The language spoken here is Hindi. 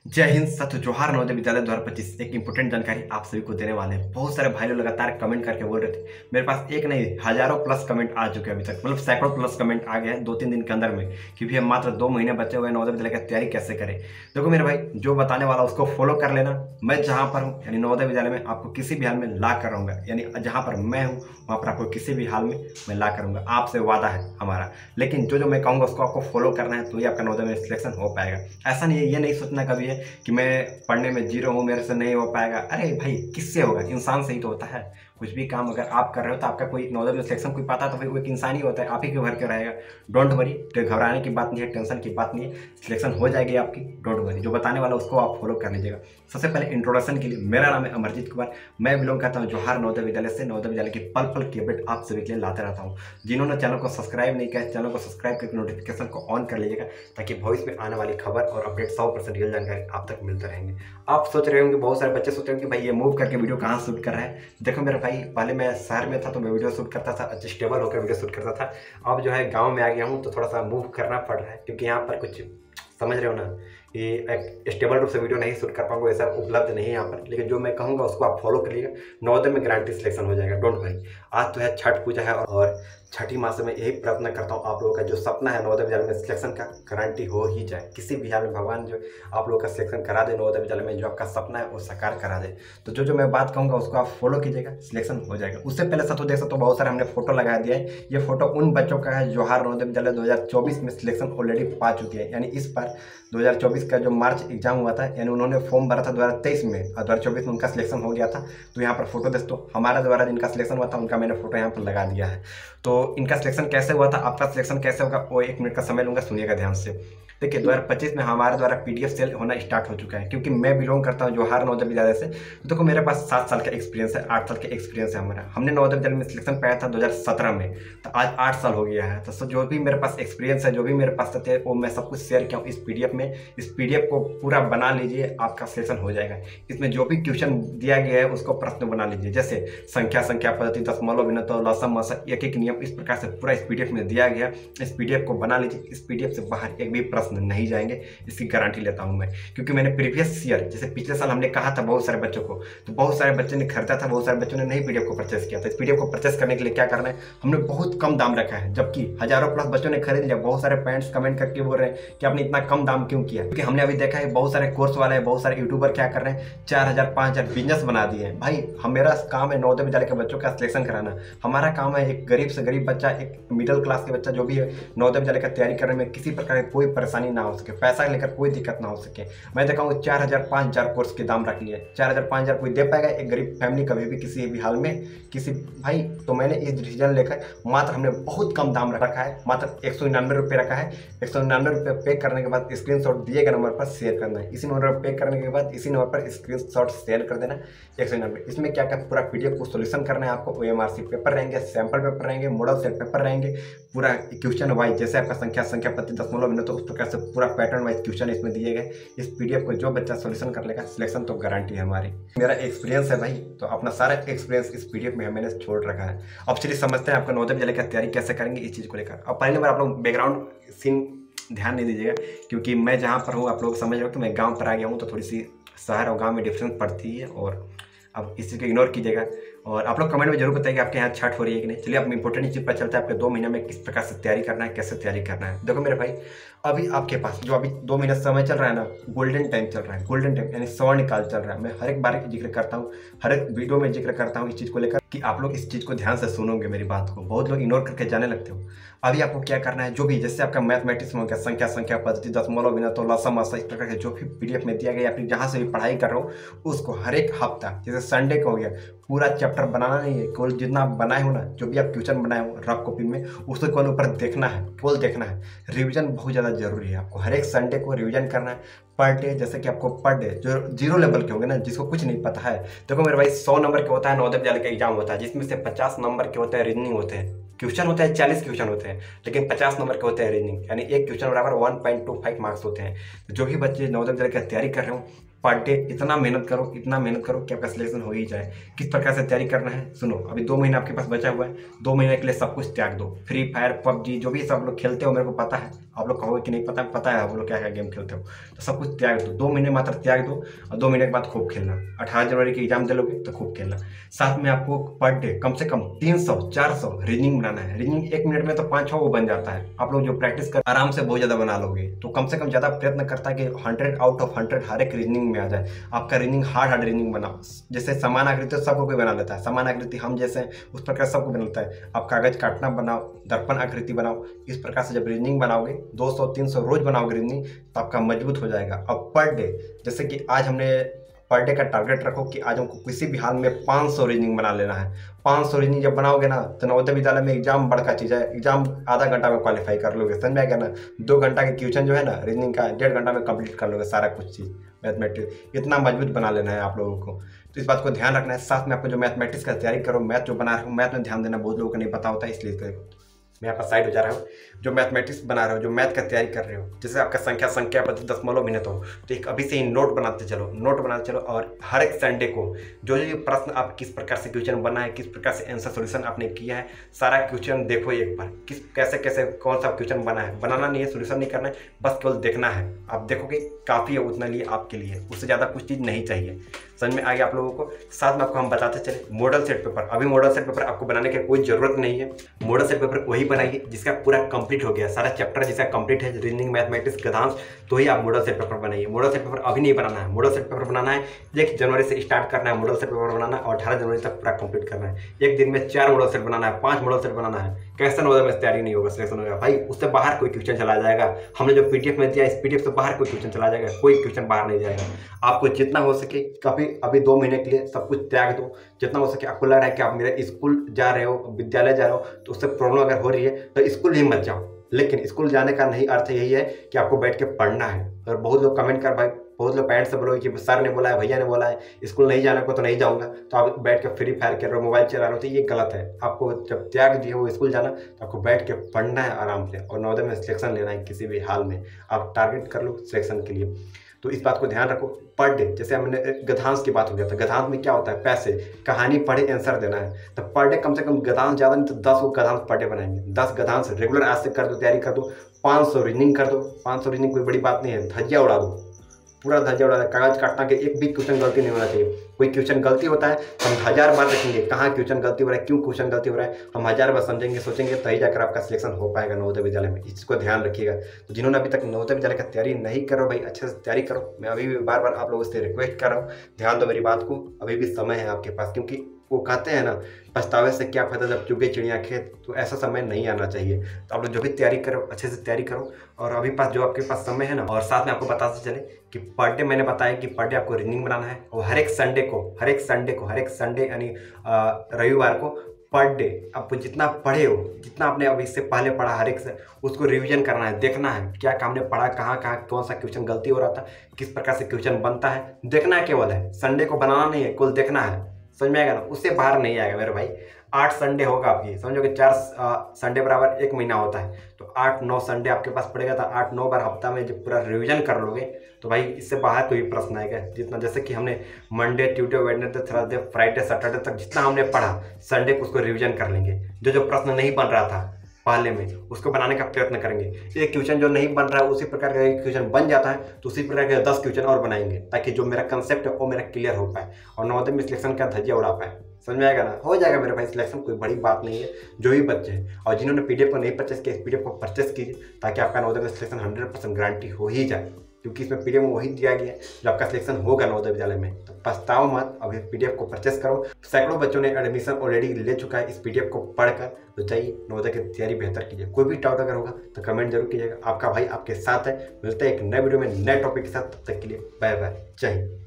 जय हिंद सत जोहार नवोदय विद्यालय 2025 एक इंपॉर्टेंट जानकारी आप सभी को देने वाले हैं। बहुत सारे भाई लोग लगातार कमेंट करके बोल रहे थे। मेरे पास एक नहीं हजारों प्लस कमेंट आ चुके हैं अभी तक, मतलब सैकड़ों प्लस कमेंट आ गए हैं 2-3 दिन के अंदर में कि भैया मात्र 2 महीने बचे हुए नवोदय विद्यालय की तैयारी कैसे करें। देखो मेरे भाई, जो बताने वाला उसको फॉलो कर लेना। मैं जहाँ पर हूँ यानी नवोदय विद्यालय में आपको किसी भी हाल में ला कर रहूँगा, यानी जहाँ पर मैं हूँ वहाँ पर आपको किसी भी हाल में मैं ला कर रहूँगा। आपसे वादा है हमारा। लेकिन जो जो मैं कहूँगा उसको आपको फॉलो करना है, तो ही आपका नवोदय में सिलेक्शन हो पाएगा। ऐसा नहीं है, ये नहीं सोचना कभी है कि मैं पढ़ने में जीरो हूँ, मेरे से नहीं हो पाएगा। अरे भाई, किससे होगा? इंसान से ही तो होता है। कुछ भी काम अगर आप कर रहे हो तो आपका कोई नवोदय में सिलेक्शन कोई पाता तो भाई वो एक इंसान ही होता है, आप ही के भर के रहेगा। डोंट वरी, तो घबराने की बात नहीं है, टेंशन की बात नहीं है, सिलेक्शन हो जाएगी आपकी। डोंट वरी, जो बताने वाला उसको आप फॉलो कर लीजिएगा। सबसे पहले इंट्रोडक्शन के लिए, मेरा नाम है अमरजीत कुमार। मैं बिलोंग करता हूँ जोहार नवोदय विद्यालय से। नवोदय विद्यालय की पल पल की अपडेट आप सभी के लिए लाते रहता हूँ। जिन्होंने चैनल को सब्सक्राइब नहीं किया, चैनल को सब्सक्राइब करके नोटिफिकेशन को ऑन कर लीजिएगा, ताकि भविष्य में आने वाली खबर और अपडेट 100% रियल जानकारी आप तक मिलते रहेंगे। आप सोच रहे होंगे, बहुत सारे बच्चे सोच रहे होंगे कि भाई ये मूव करके वीडियो कहाँ शूट कर रहा है। देखो मेरे भाई, पहले मैं शहर में था तो मैं वीडियो शूट करता था, स्टेबल होकर वीडियो शूट करता था। अब जो है गांव में आ गया हूँ तो थोड़ा सा मूव करना पड़ रहा है, क्योंकि यहाँ पर कुछ समझ रहे हो ना कि एक स्टेबल रूप से वीडियो नहीं शूट कर पाऊंगा, ऐसा उपलब्ध नहीं है यहाँ पर। लेकिन जो मैं कहूँगा उसको आप फॉलो करिएगा, नवोदय में गारंटी सिलेक्शन हो जाएगा। Don't worry. आज तो है छठ पूजा है और छठी मास में यही प्रार्थना करता हूँ, आप लोगों का जो सपना है नवोदय विद्यालय में सिलेक्शन का, गारंटी हो ही जाए। किसी भी हाल में भगवान जो आप लोगों का सिलेक्शन करा दे नवोदय विद्यालय में, जो आपका सपना है वो साकार करा दे। तो जो जो मैं बात कहूँगा उसको आप फॉलो कीजिएगा, सिलेक्शन हो जाएगा। उससे पहले साथों देख सकते हो, बहुत सारे हमने फोटो लगा दिया है। ये फोटो उन बच्चों का है जोहार नवोदय विद्यालय 2024 में सिलेक्शन ऑलरेडी पा चुके हैं। यानी इस बार 2024 का जो मार्च एग्जाम हुआ था, यानी उन्होंने फॉर्म भरा था 2023 में और 2024 में उनका सिलेक्शन हो गया था। तो यहाँ पर फोटो देख दो, हमारा द्वारा जिनका सिलेक्शन हुआ था उनका मैंने फोटो यहाँ पर लगा दिया है। तो इनका सिलेक्शन कैसे हुआ था, आपका सिलेक्शन कैसे होगा, वो 1 मिनट का समय लूंगा, सुनिएगा ध्यान से। देखिए 2025 में हमारे द्वारा पीडीएफ सेल होना स्टार्ट हो चुका है, क्योंकि मैं बिलोंग करता हूँ जोहार नवोदय विद्यालय से। तो देखो मेरे पास 7 साल का एक्सपीरियंस है, 8 साल का एक्सपीरियंस है हमारा। हमने नवोदय विद्यालय में सिलेक्शन पाया था 2017 में, तो आज 8 साल हो गया है। तो जो भी मेरे पास एक्सपीरियंस है, जो भी मेरे पास तथ्य है, वो मैं सब कुछ शेयर किया हूँ इस पीडीएफ में। इस पीडीएफ को पूरा बना लीजिए, आपका सिलेक्शन हो जाएगा। इसमें जो भी क्वेश्चन दिया गया है उसको प्रश्न बना लीजिए, जैसे संख्या पद्धति, दशमलव, विनतो, लसम, मसा, एक एक नियम, इस प्रकार से पूरा इस पीडीएफ में दिया गया। इस पीडीएफ को बना लीजिए। इस पीडीएफ से बाहर एक भी प्रश्न नहीं जाएंगे, इसकी गारंटी लेता हूं मैं। क्योंकि मैंने प्रीवियस ईयर, जैसे पिछले साल हमने कहा था बहुत सारे बच्चों को, तो बहुत सारे बच्चों ने खरीदा था, बहुत सारे बच्चों ने नहीं पीडीएफ को परचेस किया था। इस पीडीएफ को परचेस करने के लिए क्या करना है, हमने बहुत कम दाम रखा है, जबकि हजारों प्लस बच्चों ने खरीद लिया। बहुत सारे पेरेंट्स कमेंट करके बोल रहे हैं कि आपने इतना कम दाम क्यों किया, क्योंकि हमने अभी देखा है बहुत सारे कोर्स वाले, बहुत सारे यूट्यूबर क्या कर रहे हैं, 4000 5000 बिजनेस बना दिए हैं। भाई मेरा काम है नवोदय विद्यालय के बच्चों का सिलेक्शन कराना। हमारा काम है एक गरीब से गरीब बच्चा, एक मिडिल क्लास के बच्चा जो भी है, नवोदय विद्यालय का तैयारी करने में किसी प्रकार की कोई परेशानी ना हो सके, पैसा लेकर कोई दिक्कत ना हो सके। मैं देखा हूँ 4000 5000 कोर्स के दाम रख लिए। 4000 5000 कोई दे पाएगा? एक गरीब फैमिली कभी भी किसी भी हाल में किसी भाई। तो मैंने इस डिसीजन लेकर मात्र हमने बहुत कम दाम रखा है, मात्र 199 रुपये रखा है। 199 रुपये पे करने के बाद स्क्रीनशॉट दिए गए नंबर पर शेयर करना है। इसी नंबर पर पे करने के बाद इसी नंबर पर स्क्रीनशॉट शेयर कर देना 199। इसमें क्या क्या पूरा पीडीएफ को सोल्यूशन करना है आपको। ओएमआरसी पेपर रहेंगे, सैंपल पेपर रहेंगे, मॉडल सेट पेपर रहेंगे, पूरा क्वेश्चन वाइज, जैसे आपका संख्या पद्धति, दशमलव, विनतो, उस प्रकार से पूरा पैटर्न वाइज क्वेश्चन इसमें दिए गए। इस पीडीएफ को जो बच्चा सोल्यूशन कर लेगा, सिलेक्शन तो गारंटी है हमारी। मेरा एक्सपीरियंस है भाई, तो अपना सारा एक्सपीरियंस इस पीडीएफ में मैंने छोड़ रखा है। अब चलिए समझते हैं आपका नवोदय विद्यालय की तैयारी कैसे करेंगे इस चीज़ को लेकर। अब पहले नंबर आप लोग बैकग्राउंड सीन ध्यान नहीं दीजिएगा, क्योंकि मैं जहाँ पर हूँ आप लोग समझ रहे हो कि मैं गाँव पर आ गया हूँ, तो थोड़ी सी शहर और गाँव में डिफरेंस पड़ती है। और अब इस चीज़ को इग्नोर कीजिएगा और आप लोग कमेंट में जरूर बताइए कि आपके यहाँ छठ हो रही है कि नहीं। चलिए अब इंपॉर्टेंट चीज़ पर चलता है, आपके 2 महीने में किस प्रकार से तैयारी करना है, कैसे तैयारी करना है। देखो मेरे भाई, अभी आपके पास जो अभी 2 महीने समय चल रहा है ना, गोल्डन टाइम चल रहा है। गोल्डन टाइम यानी स्वर्णकाल चल रहा है। मैं हर एक बार जिक्र करता हूँ, हर एक वीडियो में जिक्र करता हूँ इस चीज़ को लेकर, कि आप लोग इस चीज़ को ध्यान से सुनोगे मेरी बात को। बहुत लोग इग्नोर करके जाने लगते हो। अभी आपको क्या करना है, जो भी जैसे आपका मैथमेटिक्स में हो गया, संख्या पद्धति, दशमलव, विनतो, लसम, मसा, इस प्रकार के जो भी पीडीएफ में दिया गया, आप जहाँ से भी पढ़ाई कर रहे हो उसको हर एक हफ्ता, जैसे संडे का हो गया, पूरा चैप्टर बनाना नहीं है, केवल जितना आप बनाए हो ना, जो भी आप क्वेश्चन बनाए हो रफ कॉपी में, उसको केवल ऊपर देखना है, केवल देखना है। रिवीजन बहुत ज़्यादा जरूरी है, आपको हर एक संडे को रिवीजन करना है पर डे। जैसे कि आपको पर डे जो 0 लेवल के होंगे ना, जिसको कुछ नहीं पता है, देखो मेरे भाई 100 नंबर के होता है नवोदय विद्यालय का एग्जाम होता है, जिसमें से 50 नंबर के होते हैं रीजनिंग होते हैं। क्वेश्चन होता है 40 क्वेश्चन होते हैं, लेकिन 50 नंबर के होते हैं रीजनिंग, यानी एक क्वेश्चन बराबर 1.25 मार्क्स होते हैं। तो जो भी बच्चे नवोदय विद्यालय की तैयारी कर रहे हो पर डे इतना मेहनत करो, इतना मेहनत करो कि आपका सिलेक्शन हो ही जाए। किस प्रकार से तैयारी करना है सुनो, अभी 2 महीना आपके पास बचा हुआ है। 2 महीने के लिए सब कुछ त्याग दो। फ्री फायर, पबजी, जो भी सब लोग खेलते हो मेरे को पता है, आप लोग कहोगे कि नहीं पता, पता है आप लोग क्या क्या गेम खेलते हो, तो सब कुछ त्याग दो। 2 महीने मात्र त्याग दो और 2 महीने के बाद खूब खेलना। 18 जनवरी की एग्जाम दे लोगे तो खूब खेलना। साथ में आपको पर डे कम से कम 300-400 रीजनिंग बनाना है। रीजनिंग 1 मिनट में तो 5-6 वो बन जाता है। आप लोग जो प्रैक्टिस कर आराम से बहुत ज़्यादा बना लोगे। तो कम से कम ज़्यादा प्रयत्न करता है कि 100 आउट ऑफ 100 हर एक रीजनिंग में आ जाए। आपका रीजनिंग हार्ड रीजनिंग बनाओ। जैसे समान आकृति सबको कोई बना लेता है, समान आकृति हम जैसे उस प्रकार सबको बनाता है। आप कागज काटना बनाओ, दर्पण आकृति बनाओ। इस प्रकार से जब रीजनिंग बनाओगे 200-300 रोज बनाओगे रीजनिंग, तो आपका मजबूत हो जाएगा। अब पर डे, जैसे कि आज हमने पर डे का टारगेट रखो कि आज हमको किसी भी हाल में 500 रीजनिंग बना लेना है। 500 रीजनिंग जब बनाओगे ना तो नवोदय विद्यालय में एग्जाम बड़का चीज़ है। एग्जाम आधा घंटा में क्वालिफाई कर लोगे, समझ में आएगा ना। 2 घंटा के क्वेश्चन जो है ना रीजनिंग का 1.5 घंटा में कंप्लीट कर लोगे सारा कुछ चीज़। मैथमेटिक्स इतना मजबूत बना लेना है आप लोगों को, तो इस बात को ध्यान रखना है। साथ में आपको जो मैथमेटिक्स का तैयारी करो, मैथ जो बना रहे हो मैथ में ध्यान देना, बहुत लोगों को नहीं पता होता है, इसलिए मैं यहाँ पर साइड हो जा रहा हूँ। जो मैथमेटिक्स बना रहे हो, जो मैथ का तैयारी कर रहे हो, जैसे आपका संख्या पद्धति दशमलव मिनट हो, तो एक अभी से ही नोट बनाते चलो। और हर एक संडे को जो जो प्रश्न आप किस प्रकार से क्वेश्चन बना है, किस प्रकार से आंसर सॉल्यूशन आपने किया है, सारा क्वेश्चन देखो एक बार। किस कैसे कैसे कौन सा क्वेश्चन बना है, बनाना नहीं है, सोल्यूशन नहीं करना है, बस केवल देखना है। आप देखोगे काफ़ी है उतना लिए आपके लिए, उससे ज़्यादा कुछ चीज़ नहीं चाहिए। समझ में आ गया आप लोगों को। साथ में आपको हम बताते चले मॉडल सेट पेपर। अभी मॉडल सेट पेपर आपको बनाने की कोई ज़रूरत नहीं है। मॉडल सेट पेपर वही बनाइए जिसका पूरा कंप्लीट हो गया, सारा चैप्टर जिसका कंप्लीट है, रीजनिंग, मैथमेटिक्स, गणित, तो ही आप मॉडल सेट पेपर बनाइए। मॉडल सेट पेपर अभी नहीं बनाना है। मॉडल सेट पेपर बनाना है 1 जनवरी से स्टार्ट करना है। मॉडल सेट पेपर बनाना और 18 जनवरी तक पूरा कंप्लीट करना है। एक दिन में 4 मॉडल सेट बनाना है, 5 मॉडल सेट बनाना है। कैसे नवोदय में तैयारी नहीं होगा, सिलेक्शन होगा भाई, उससे बाहर कोई क्वेश्चन चला जाएगा। हमने जो पीडीएफ में दिया, इस पीडीएफ से बाहर कोई क्वेश्चन चला जाएगा, कोई क्वेश्चन बाहर नहीं जाएगा। आपको जितना हो सके कभी अभी 2 महीने के लिए सब कुछ त्याग दो। जितना हो सके, आपको लग रहा है कि आप मेरे स्कूल जा रहे हो, विद्यालय जा रहे हो, तो उससे प्रॉब्लम अगर हो रही है तो स्कूल ही मत जाओ। लेकिन स्कूल जाने का नहीं अर्थ यही है कि आपको बैठ के पढ़ना है। और बहुत लोग कमेंट कर भाई, बहुत लोग पेरेंट्स से बोलोगे कि सर ने बोला है, भैया ने बोला है, स्कूल नहीं जाने को तो नहीं जाऊंगा, तो आप बैठ के फ्री फायर खेल रहे हो, मोबाइल चला रहे हो, तो ये गलत है। आपको जब त्याग दिए हो स्कूल जाना, तो आपको बैठ के पढ़ना है आराम से और नवोदय में सिलेक्शन लेना है। किसी भी हाल में आप टारगेट कर लो सिलेक्शन के लिए, तो इस बात को ध्यान रखो। पर डे, जैसे हमने गद्यांश की बात हो गया था, गद्यांश में क्या होता है, पैसे, कहानी पढ़े आंसर देना है। तो पर डे कम से कम गद्यांश ज़्यादा नहीं तो 10 वो गद्यांश पर डे बनाएंगे। 10 गद्यांश रेगुलर आज से कर दो, तैयारी कर दो। 500 रीजनिंग कर दो। 500 रीजनिंग कोई बड़ी बात नहीं है, धज्जिया उड़ा दो, पूरा धज्जिया उड़ा दो। कागज काटना के एक भी क्वेश्चन गलती नहीं होना चाहिए। कोई क्वेश्चन गलती होता है तो हम 1000 बार देखेंगे कहाँ क्वेश्चन गलती हो रहा है, क्यों क्वेश्चन गलती हो रहा है, हम 1000 बार समझेंगे, सोचेंगे, तभी जाकर आपका सिलेक्शन हो पाएगा नवोदय विद्यालय में। इसको ध्यान रखिएगा। तो जिन्होंने अभी तक नवोदय विद्यालय का तैयारी नहीं करो भाई, अच्छे से तैयारी करो। मैं अभी भी बार बार आप लोगों से रिक्वेस्ट कर रहा हूँ, ध्यान दो मेरी बात को। अभी भी समय है आपके पास, क्योंकि वो कहते हैं ना, पछतावे से क्या फायदा जब चुगे चिड़िया खेत। तो ऐसा समय नहीं आना चाहिए। तो आप लोग जो भी तैयारी करो, अच्छे से तैयारी करो। और अभी पास जो आपके पास समय है ना, और साथ में आपको बताते चले कि पर डे, मैंने बताया कि पर डे आपको रीजनिंग बनाना है। और हर एक संडे यानी रविवार को पर डे आपको जितना पढ़े हो, जितना आपने अभी इससे पहले पढ़ा, हर एक से उसको रिवीजन करना है, देखना है क्या काम ने पढ़ा, कहाँ कहाँ कौन सा क्वेश्चन गलती हो रहा था, किस प्रकार से क्वेश्चन बनता है, देखना केवल है। संडे को बनाना नहीं है, केवल देखना है। समझ में आएगा ना, उससे बाहर नहीं आएगा मेरे भाई। 8 संडे होगा आपकी, समझोगे 4 संडे बराबर 1 महीना होता है, तो 8-9 संडे आपके पास पड़ेगा। तो 8-9 बार हफ्ता में जब पूरा रिवीजन कर लोगे तो भाई इससे बाहर कोई प्रश्न आएगा। जितना जैसे कि हमने Monday, Tuesday, Wednesday, Thursday, Friday, Saturday तक जितना हमने पढ़ा, संडे को उसको रिवीजन कर लेंगे। जो प्रश्न नहीं बन रहा था पहले में, उसको बनाने का प्रयत्न करेंगे। एक क्वेश्चन जो नहीं बन रहा है, उसी प्रकार का एक क्वेश्चन बन जाता है, तो उसी प्रकार के 10 क्वेश्चन और बनाएंगे, ताकि जो मेरा कंसेप्ट है वो मेरा क्लियर हो पाए और नवोदय में सिलेक्शन का धज्जिया उड़ा पाए। समझ में आएगा ना, हो जाएगा मेरे भाई सिलेक्शन, कोई बड़ी बात नहीं है। जो भी बच्चे हैं और जिन्होंने पीडीएफ को नहीं परचेस किया, इस पीडीएफ को परचेस कीजिए, ताकि आपका नवोदय में सिलेक्शन 100% गारंटी हो ही जाए। क्योंकि इसमें पीडीएफ में वही दिया गया है जो आपका सिलेक्शन होगा नवोदय विद्यालय में। तो पछताओ मत, अभी पीडीएफ को परचेस करो। सैकड़ों बच्चों ने एडमिशन ऑलरेडी ले चुका है इस पीडीएफ को पढ़कर। तो चाहिए नवोदय की तैयारी बेहतर कीजिए। कोई भी डाउट अगर होगा तो कमेंट जरूर कीजिएगा। आपका भाई आपके साथ है। मिलते हैं एक नए वीडियो में नए टॉपिक के साथ, तब तक के लिए बाय बाय, जय हिंद।